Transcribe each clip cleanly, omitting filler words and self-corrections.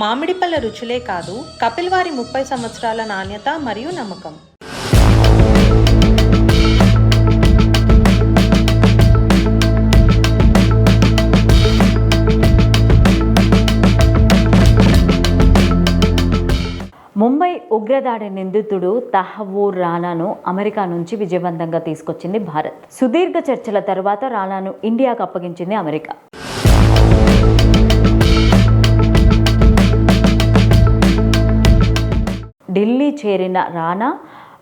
మామిడి పళ్ళ రుచులే కాదు, కపిల్ వారి 30 సంవత్సరాల నాణ్యత మరియు నమ్మకం. ముంబై ఉగ్రదాడి నిందితుడు తహవూర్ రానాను అమెరికా నుంచి విజయవంతంగా తీసుకొచ్చింది భారత్. సుదీర్ఘ చర్చల తర్వాత రానాను ఇండియాకు అప్పగించింది అమెరికా. ఢిల్లీ చేరిన రానా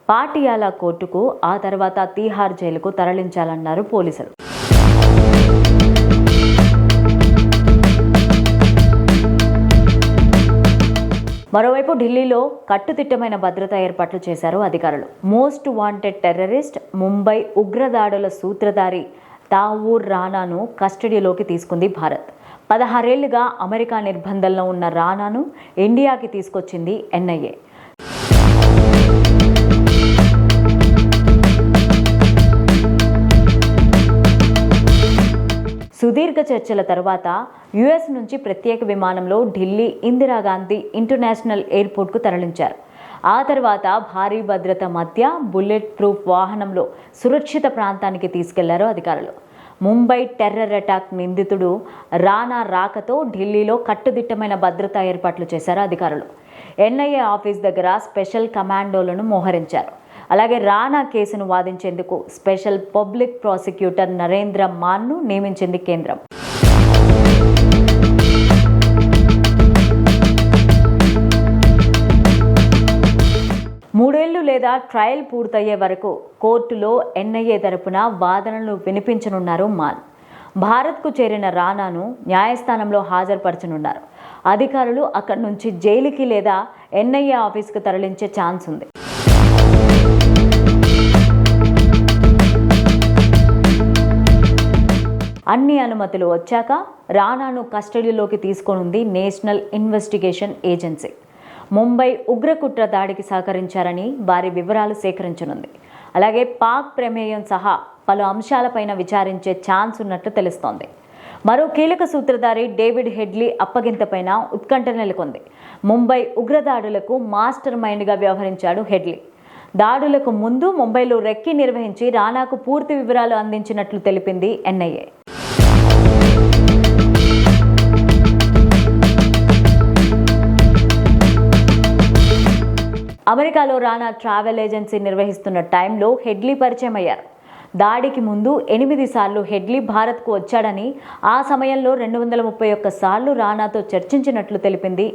పాటియాలా కోర్టుకు, ఆ తర్వాత తీహార్ జైలుకు తరలించాలన్నారు పోలీసులు. మరోవైపు ఢిల్లీలో కట్టుదిట్టమైన భద్రతా ఏర్పాట్లు చేశారు అధికారులు. మోస్ట్ వాంటెడ్ టెర్రరిస్ట్, ముంబై ఉగ్రదాడుల సూత్రధారి తహవూర్ రానాను కస్టడీలోకి తీసుకుంది భారత్. 16 ఏళ్లుగా అమెరికా నిర్బంధంలో ఉన్న రానాను ఇండియాకి తీసుకొచ్చింది ఎన్ఐఏ. సుదీర్ఘ చర్చల తర్వాత యుఎస్ నుంచి ప్రత్యేక విమానంలో ఢిల్లీ ఇందిరాగాంధీ ఇంటర్నేషనల్ ఎయిర్పోర్ట్కు తరలించారు. ఆ తర్వాత భారీ భద్రత మధ్య బుల్లెట్ ప్రూఫ్ వాహనంలో సురక్షిత ప్రాంతానికి తీసుకెళ్లారు అధికారులు. ముంబై టెర్రర్ అటాక్ నిందితుడు రానా రాకతో ఢిల్లీలో కట్టుదిట్టమైన భద్రతా ఏర్పాట్లు చేశారు అధికారులు. ఎన్ఐఏ ఆఫీస్ దగ్గర స్పెషల్ కమాండోలను మోహరించారు. అలాగే రానా కేసును వాదించేందుకు స్పెషల్ పబ్లిక్ ప్రాసిక్యూటర్ నరేంద్ర మాన్ను నియమించింది కేంద్రం. మూడేళ్లు లేదా ట్రయల్ పూర్తయ్యే వరకు కోర్టులో ఎన్ఐఏ తరపున వాదనలు వినిపించనున్నారు మాన్. భారత్కు చేరిన రానాను న్యాయస్థానంలో హాజరుపరచనున్నారు. అధికారులు అక్కడి నుంచి జైలుకి లేదా ఎన్ఐఏ ఆఫీస్కు తరలించే ఛాన్స్ ఉంది. అన్ని అనుమతులు వచ్చాక రానాను కస్టడీలోకి తీసుకోనుంది నేషనల్ ఇన్వెస్టిగేషన్ ఏజెన్సీ. ముంబై ఉగ్రకుట్ర దాడికి సహకరించారని వారి వివరాలు సేకరించనుంది. అలాగే పాక్ ప్రమేయం సహా పలు అంశాలపైన విచారించే ఛాన్స్ ఉన్నట్లు తెలుస్తోంది. మరో కీలక సూత్రధారి డేవిడ్ హెడ్లీ అప్పగింతపైన ఉత్కంఠ నెలకొంది. ముంబై ఉగ్రదాడులకు మాస్టర్ మైండ్గా వ్యవహరించాడు హెడ్లీ. దాడులకు ముందు ముంబైలో రెక్కీ నిర్వహించి రానాకు పూర్తి వివరాలు అందించినట్లు తెలిపింది ఎన్ఐఏ. అమెరికాలో రానా ట్రావెల్ ఏజెన్సీ నిర్వహిస్తున్న టైంలో హెడ్లీ పరిచయం అయ్యారు. దాడికి ముందు 8 సార్లు హెడ్లీ భారత్కు వచ్చాడని, ఆ సమయంలో 231 సార్లు రానాతో చర్చించినట్లు తెలిపింది